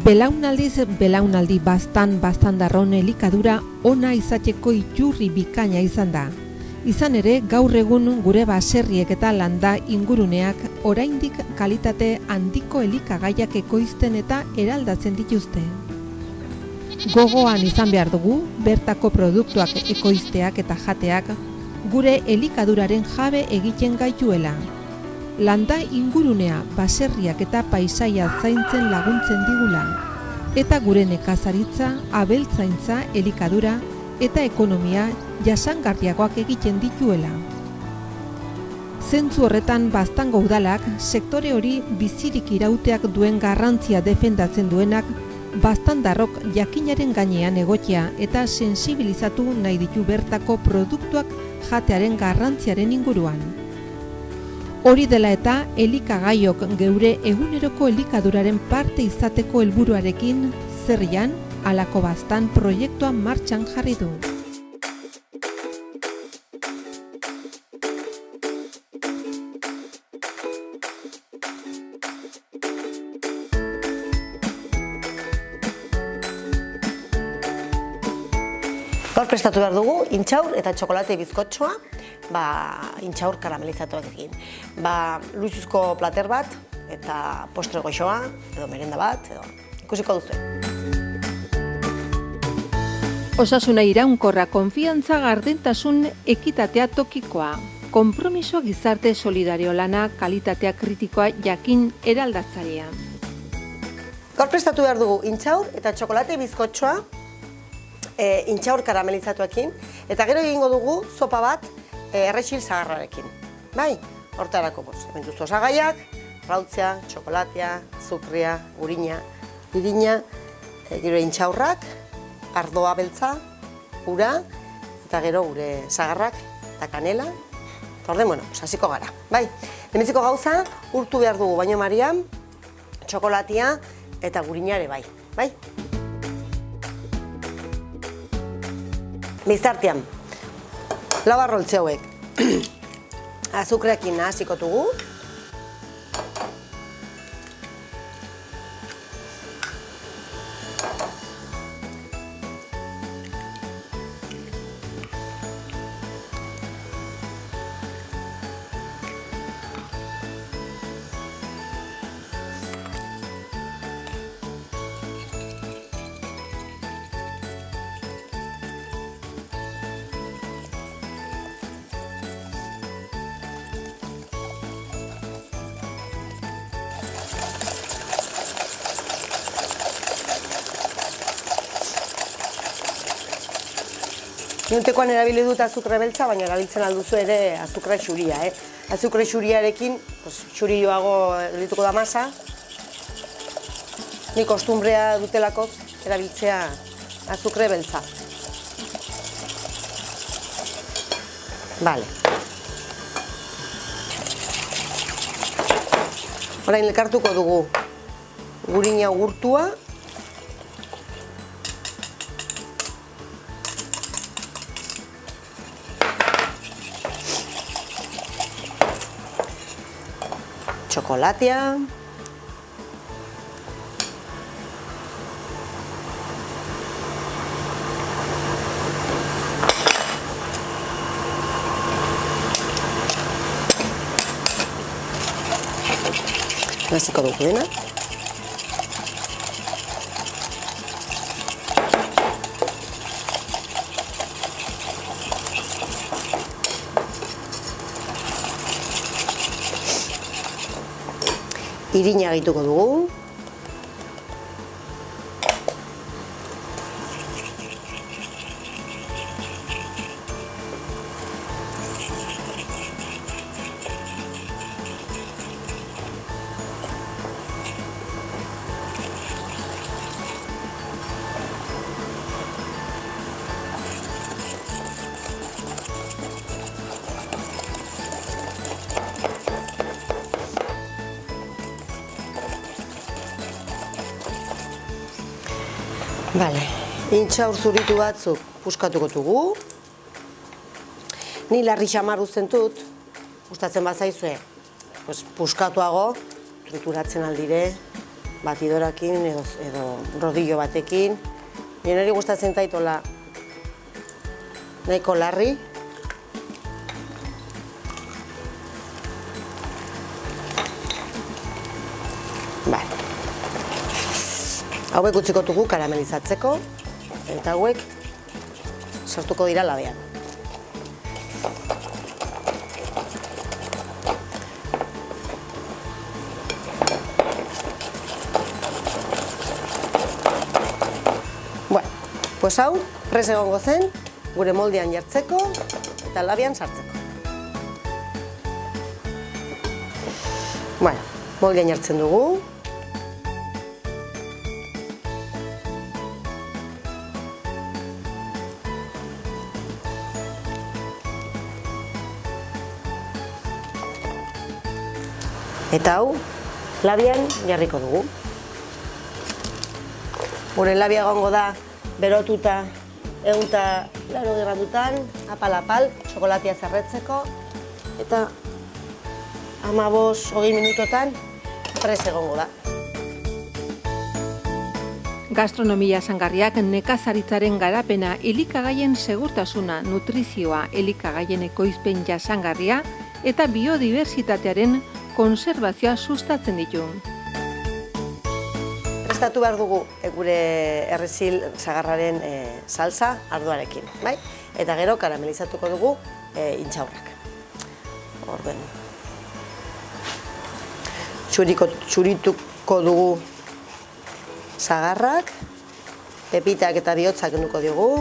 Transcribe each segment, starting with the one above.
Belaunaldiz belaunaldi baztan-darron elikadura ona izateko iturri bikaina izan da. Izan ere, gaur egun gure baserriek eta landa inguruneak oraindik kalitate handiko elikagaiak ekoizten eta eraldatzen dituzte. Gogoan izan behar dugu, bertako produktuak ekoizteak eta jateak gure elikaduraren jabe egiten gaituela. Landa ingurunea, baserriak eta paisaia zaintzen laguntzen digula, eta gure nekazaritza, abeltzaintza, elikadura eta ekonomia jasangarriagoak egiten dituela. Zentzu horretan Baztango udalak sektore hori bizirik irauteak duen garrantzia defendatzen duenak baztandarrok jakinaren gainean egotea eta sensibilizatu nahi ditu bertako produktuak jatearen garrantziaren inguruan. Hori dela eta elikagaiok geure eguneroko elikaduraren parte izateko helburuarekin zerrian halako baztan proiektua martxan jarri du. Gaur prestatu behar dugu intxaur eta txokolate bizkotxoa, intxaur karamelizatuarekin. Luxuzko plater bat eta postre goxoa, edo merenda bat, edo ikusiko duzu. Osasuna iraunkorra, konfiantza, gardentasun, ekitatea tokikoa. Konpromiso gizarte solidario lana, kalitatea kritikoa jakin eraldatzailea. Gaur prestatu behar dugu intxaur eta txokolate bizkotxoa, intxaur karamelizatuekin, eta gero egingo dugu sopa bat errexil zagarrarekin. Hortarako, hemen duzu osagaiak, rautzea, txokolatea, azukria, urina, irina, gero intxaurrak, ardoa beltza, ura, eta gero gure zagarrak eta kanela. Orden, hasiko gara. Lehenbiziko gauza, urtu behar dugu baino marian, txokolatea eta gurinare bai. Biztartean, lau arroltze hauek azukreakin nahasiko dugu. Niontekoan erabili dut azukre beltza, baina erabiltzen alduzu ere azukre xuria. Azukre xuriarekin, xurioago erituko da masa. Ni kostumbrea dutelako erabiltzea azukre beltza. Orain elkartuko dugu gurina ugurtua. Txokolatea. Nahasiko dugu dena. Irina gehituko dugu. Intxaur zuritu batzuk puskatuko dugu. Ni larri xamar uzten dut, gustatzen bazaizue, puskatuago, trituratzen aldire, batidorakin edo rodillo batekin. Niri gustatzen zaitola nahiko larri. Hauek utziko dugu karamelizatzeko, eta hauek sartuko dira labean. Bueno, pues hau, prest egongo zen, gure moldean jartzeko eta labean sartzeko. Bueno, moldean jartzen dugu. Eta hau, labian jarriko dugu. Gure labia egongo da berotuta 180 gradutan, apal-apal, txokolatea zerretzeko, eta 15-20 minutotan prest egongo da. Gastronomia jasangarriak nekazaritzaren garapena, elikagaien segurtasuna, nutrizioa, elikagaien ekoizpen jasangarria eta biodibertsitatearen konserbazioa sustatzen ditu. Prestatu behar dugu gure errezil sagarraren salsa ardoarekin, bai? Eta gero karamelizatuko dugu intxaurrak. Orden. Txurituko dugu sagarrak, pepitak eta bihotzak kenduko diogu.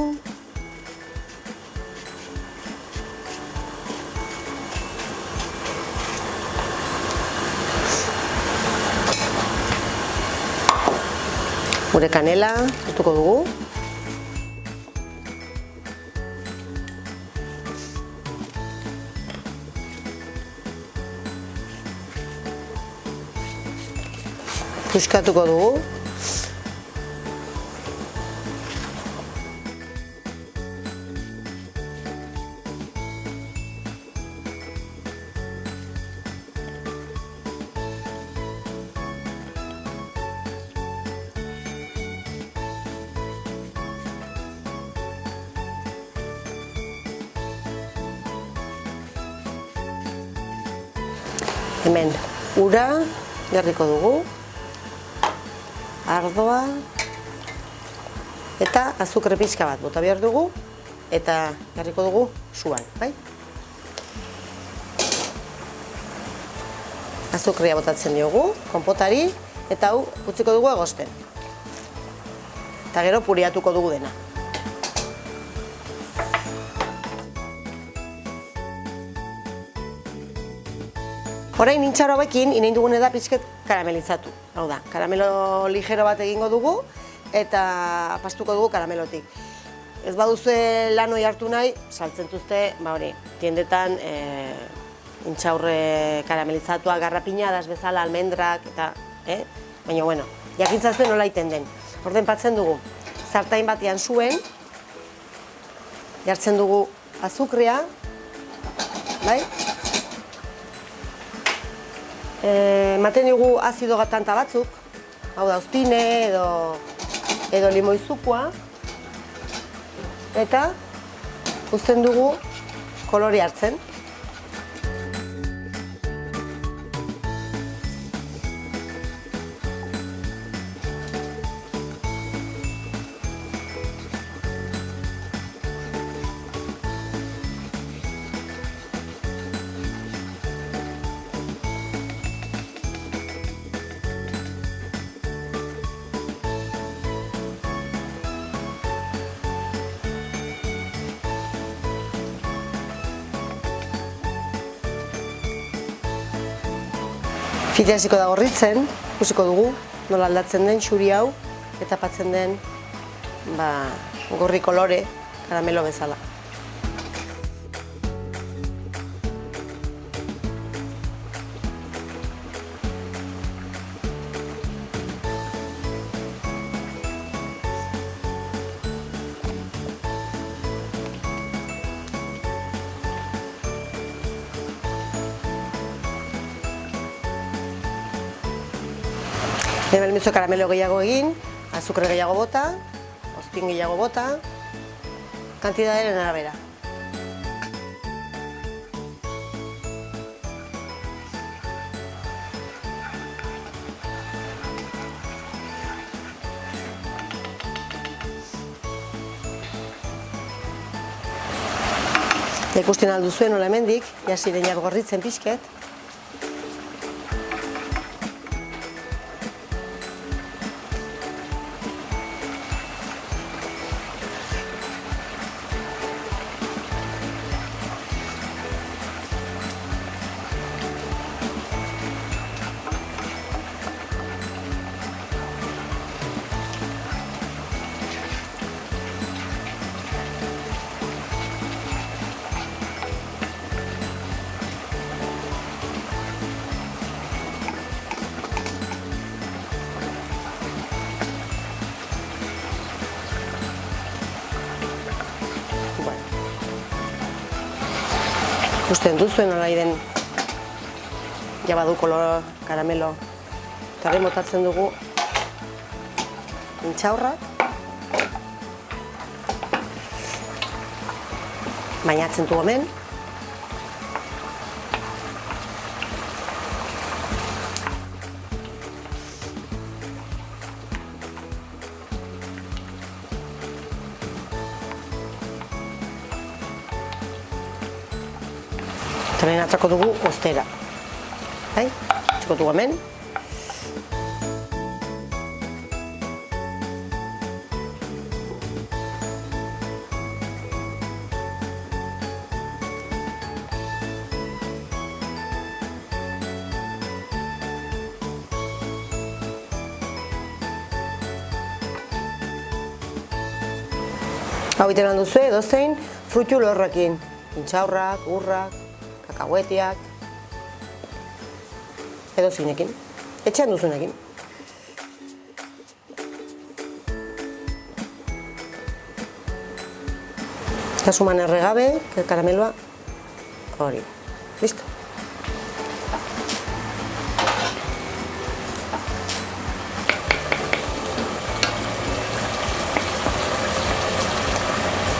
Gure kanela hartuko dugu. Puskatuko dugu. Hemen ura jarriko dugu, ardoa eta azukre pixka bat bota behar dugu eta jarriko dugu suan, bai? Azukrea botatzen diogu, konpotari, eta hau utziko dugu egosten. Eta gero puriatuko dugu dena. Orain intxaur hauekin inain dugune da pixket karamelizatu. Hau da, karamelo ligero bat egingo dugu eta pastuko dugu karamelotik. Ez baduzue lanoi hartu nahi, saltzen duzte, tiendetan intxaurre karamelizatua, garrapinadas bezala, almendrak eta, baina, bueno, jakintzazte nola iten den. Orden patzen dugu, zartain batean zuen, jartzen dugu azukrea, bai? Ematen dugu azido tanta batzuk, hau da, uztine edo limoizukua, eta uzten dugu kolore hartzen. Fite hasiko da gorritzen, ikusiko dugu nola aldatzen den xuri hau eta patzen den gorri kolore karamelo bezala. Hemen mizu karamelo gehiago egin, azukre gehiago bota, ozpin gehiago bota, kantidadaren arabera. Ikusten alduzuen nola hemendik, jasi deinar gorritzen pixket. Ikusten duzuen nola den jabadu kolor karamelo. Eta hori motatzen dugu intxaurrak. Bainatzen du hemen. Hemen atzako dugu ostera. Atzako dugu hemen. Hau iten handuzu edozein fruitu lorrekin. Intxaurrak, urrak, kakahuetiak, edozinekin, etxean duzunekin. Kasuman erregabe, karameloa, hori, listo.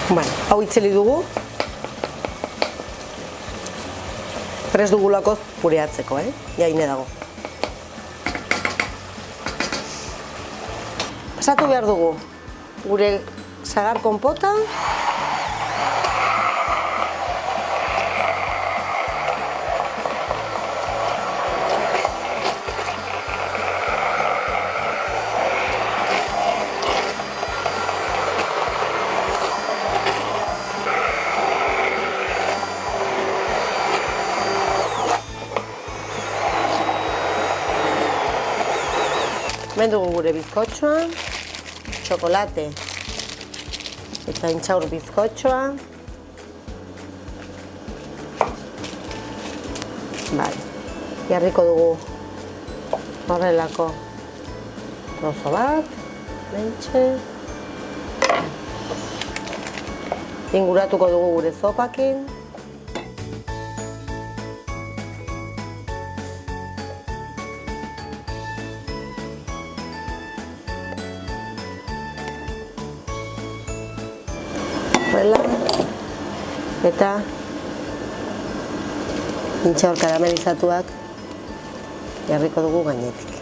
Bueno, hau itzeli dugu. Prest dugulako pureatzeko, jaine dago. Pasatu behar dugu gure sagar konpota. Hemen dugu gure bizkotxoa, txokolate eta intxaur bizkotxoa. Jarriko dugu horrelako trozo bat, mentxe. Inguratuko dugu gure zopakin. Eta intxaur karamelizatuak jarriko dugu gainetik.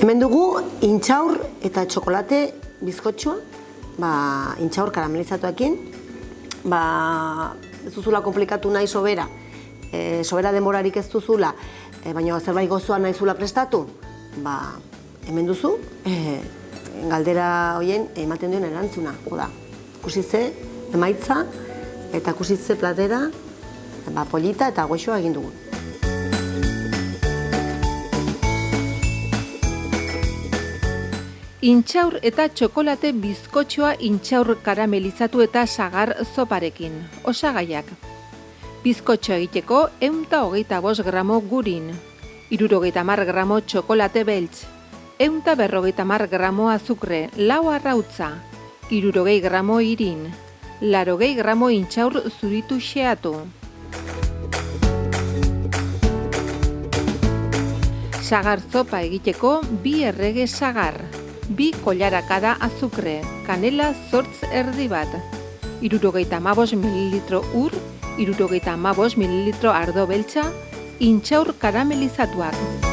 Hemen dugu intxaur eta txokolate bizkotxoa, intxaur karamelizatuekin. Ez duzula komplikatu nahi sobera, sobera denborarik ez duzula, baina zerbait gozoa nahi zula prestatu, hemen duzu, galdera horien ematen duen erantzuna. Ikusi ze, emaitza, Eta kusitze platera, polita eta goxoa egin dugu. Intxaur eta txokolate bizkotxoa intxaur karamelizatu eta sagar zoparekin. Osagaiak. Bizkotxoa egiteko 125 gramo gurin, 70 gramo txokolate beltz, 150 gramo azukre, 4 arrautza, 60 gramo irin, 80 gramo intxaur zuritu xeatu. Sagar zopa egiteko 2 errege sagar, 2 kollarakada azukre, kanela zortz erdi bat, 75 mililitro ur, 75 mililitro ardo beltza, intxaur karamelizatuak.